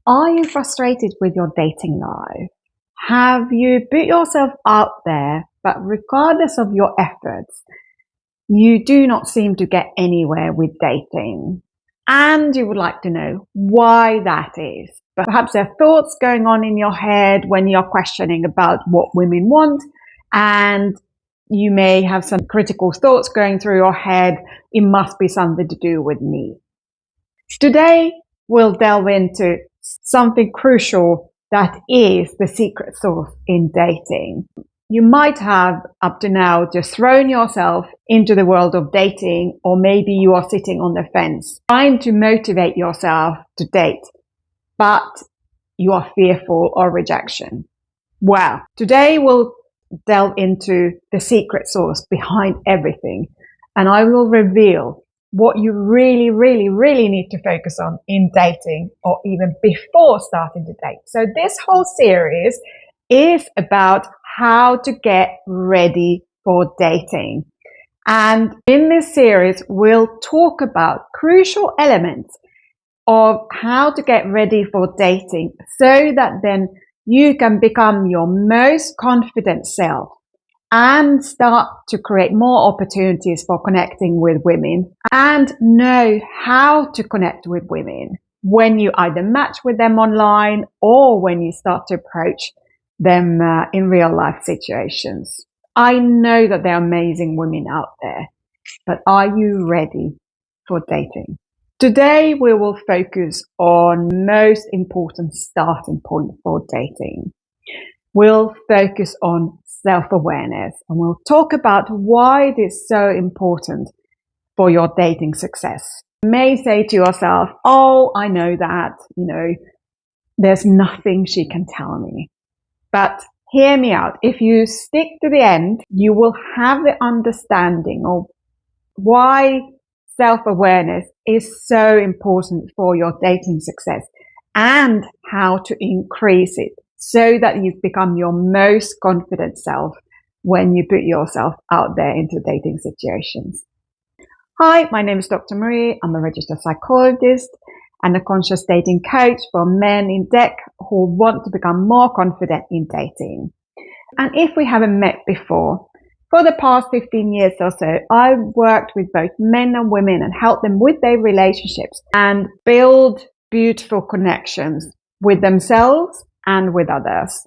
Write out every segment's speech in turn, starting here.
Are you frustrated with your dating life? Have you put yourself out there, but regardless of your efforts, you do not seem to get anywhere with dating? And you would like to know why that is. But perhaps there are thoughts going on in your head when you're questioning about what women want, and you may have some critical thoughts going through your head. It must be something to do with me. Today, we'll delve into something crucial that is the secret sauce in dating. You might have up to now just thrown yourself into the world of dating, or maybe you are sitting on the fence trying to motivate yourself to date, but you are fearful of rejection. Well, today we'll delve into the secret sauce behind everything, and I will reveal what you really, really, really need to focus on in dating, or even before starting to date. So this whole series is about how to get ready for dating. And in this series, we'll talk about crucial elements of how to get ready for dating so that then you can become your most confident self and start to create more opportunities for connecting with women, and know how to connect with women when you either match with them online or when you start to approach them in real life situations. I know that there are amazing women out there, but are you ready for dating? Today we will focus on most important starting point for dating. We'll focus on self-awareness, and we'll talk about why it is so important for your dating success. You may say to yourself, oh, I know that, there's nothing she can tell me. But hear me out. If you stick to the end, you will have the understanding of why self-awareness is so important for your dating success and how to increase it so that you become your most confident self when you put yourself out there into dating situations. Hi, my name is Dr. Marie. I'm a registered psychologist and a conscious dating coach for men in DEC who want to become more confident in dating. And if we haven't met before, for the past 15 years or so, I've worked with both men and women and helped them with their relationships and build beautiful connections with themselves and with others.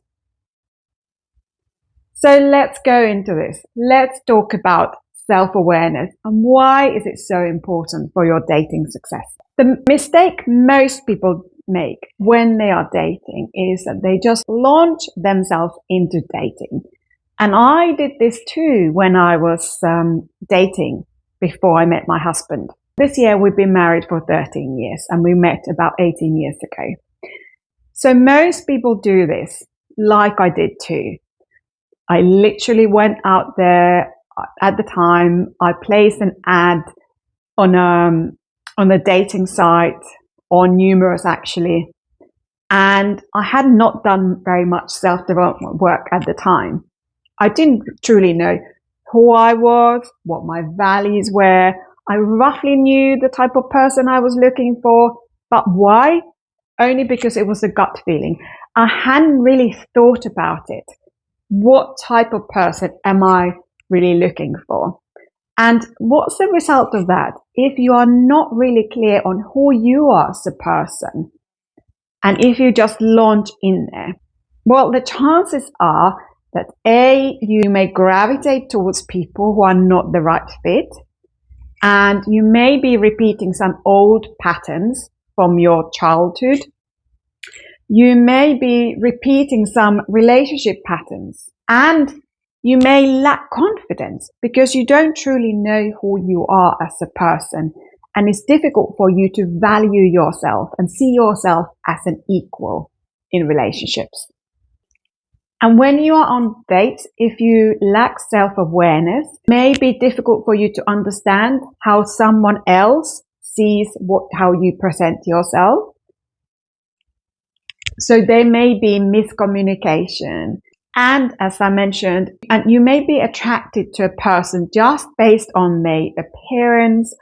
So let's go into this. Let's talk about self-awareness and why is it so important for your dating success. The mistake most people make when they are dating is that they just launch themselves into dating. And I did this too when I was dating before I met my husband. This year we've been married for 13 years and we met about 18 years ago. So most people do this, like I did too. I literally went out there at the time. I placed an ad on a dating site, or numerous actually, and I had not done very much self-development work at the time. I didn't truly know who I was, what my values were. I roughly knew the type of person I was looking for, but why? Only because it was a gut feeling. I hadn't really thought about it. What type of person am I really looking for? And what's the result of that? If you are not really clear on who you are as a person, and if you just launch in there, well, the chances are that A, you may gravitate towards people who are not the right fit, and you may be repeating some old patterns from your childhood. You may be repeating some relationship patterns, and you may lack confidence because you don't truly know who you are as a person, and it's difficult for you to value yourself and see yourself as an equal in relationships. And when you are on dates, if you lack self-awareness, it may be difficult for you to understand how someone else sees how you present yourself. So there may be miscommunication. And as I mentioned, and you may be attracted to a person just based on their appearance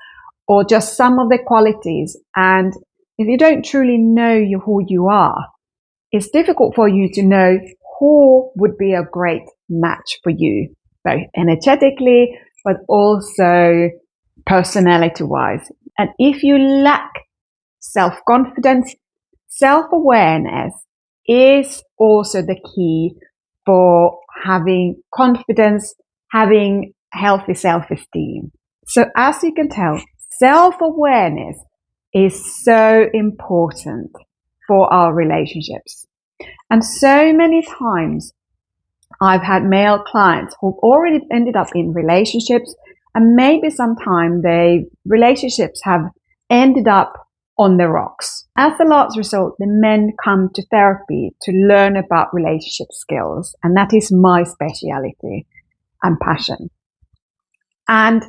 or just some of the qualities. And If you don't truly know who you are, it's difficult for you to know who would be a great match for you, both energetically, but also personality-wise. And if you lack self-confidence, self-awareness is also the key for having confidence, having healthy self-esteem. So as you can tell, self-awareness is so important for our relationships. And so many times I've had male clients who've already ended up in relationships, and maybe sometime their relationships have ended up on the rocks. As a last result, the men come to therapy to learn about relationship skills, and that is my speciality and passion. And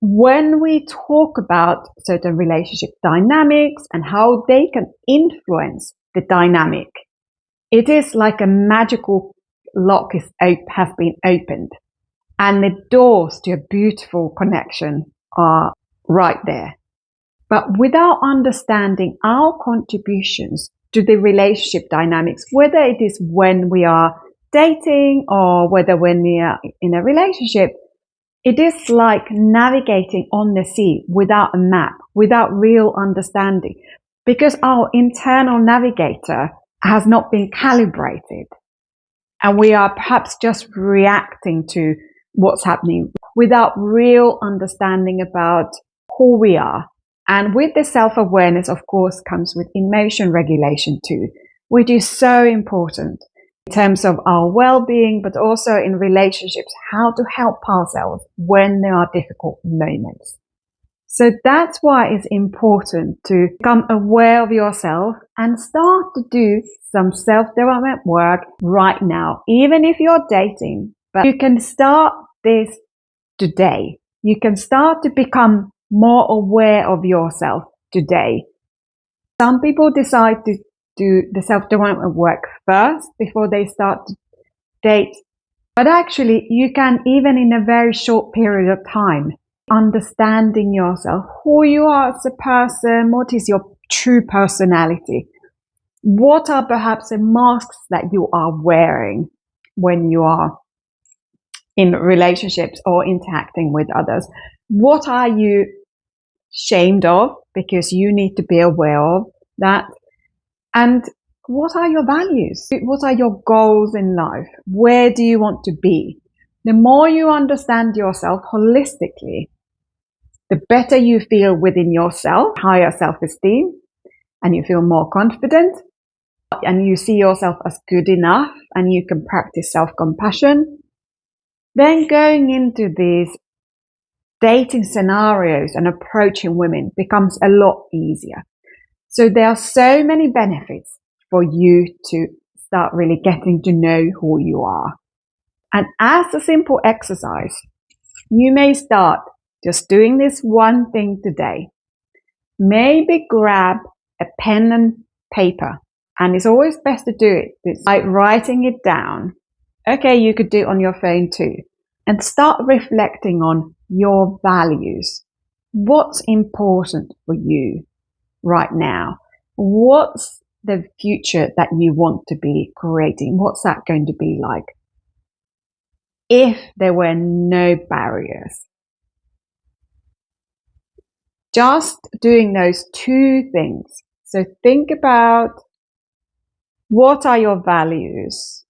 when we talk about certain relationship dynamics and how they can influence the dynamic, it is like a magical lock has been opened, and the doors to a beautiful connection are right there. But without understanding our contributions to the relationship dynamics, whether it is when we are dating or whether when we are in a relationship, it is like navigating on the sea without a map, without real understanding, because our internal navigator has not been calibrated. And we are perhaps just reacting to what's happening without real understanding about who we are. And with the self-awareness, of course, comes with emotion regulation too, which is so important in terms of our well-being, but also in relationships, how to help ourselves when there are difficult moments. So that's why it's important to become aware of yourself and start to do some self-development work right now, even if you're dating. But you can start this today. You can start to become more aware of yourself today. Some people decide to do the self-development work first before they start to date. But actually, you can, even in a very short period of time, understanding yourself, who you are as a person, what is your true personality, what are perhaps the masks that you are wearing when you are in relationships or interacting with others. What are you ashamed of? Because you need to be aware of that. And what are your values? What are your goals in life? Where do you want to be? The more you understand yourself holistically, the better you feel within yourself, higher self-esteem, and you feel more confident, and you see yourself as good enough, and you can practice self-compassion. Then going into these dating scenarios and approaching women becomes a lot easier. So there are so many benefits for you to start really getting to know who you are. And as a simple exercise, you may start just doing this one thing today. Maybe grab a pen and paper, and it's always best to do it by writing it down. Okay, you could do it on your phone too. And start reflecting on your values. What's important for you right now? What's the future that you want to be creating? What's that going to be like? If there were no barriers. Just doing those two things. So think about what are your values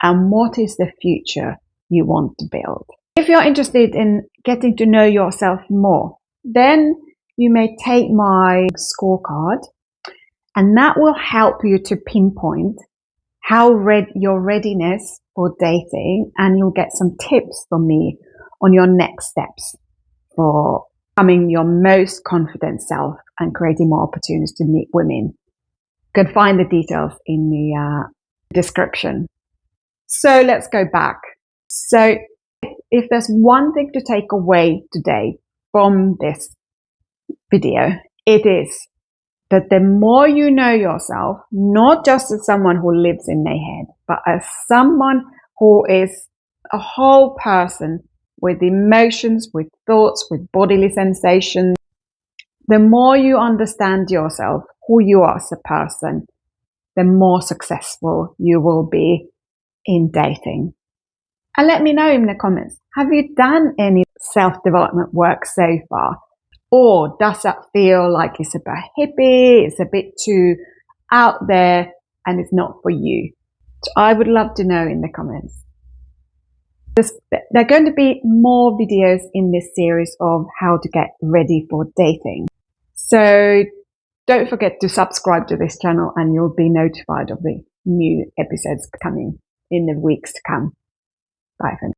and what is the future you want to build. If you're interested in getting to know yourself more, then you may take my scorecard, and that will help you to pinpoint your readiness for dating, and you'll get some tips from me on your next steps for becoming your most confident self and creating more opportunities to meet women. You can find the details in the description. So let's go back. So if there's one thing to take away today from this video, it is that the more you know yourself, not just as someone who lives in their head, but as someone who is a whole person with emotions, with thoughts, with bodily sensations, The more you understand yourself, who you are as a person, the more successful you will be in dating. And let me know in the comments, have you done any self-development work so far? Or does that feel like it's a bit hippie, it's a bit too out there, and it's not for you? So I would love to know in the comments. There are going to be more videos in this series of how to get ready for dating. So don't forget to subscribe to this channel and you'll be notified of the new episodes coming in the weeks to come. Bye for now.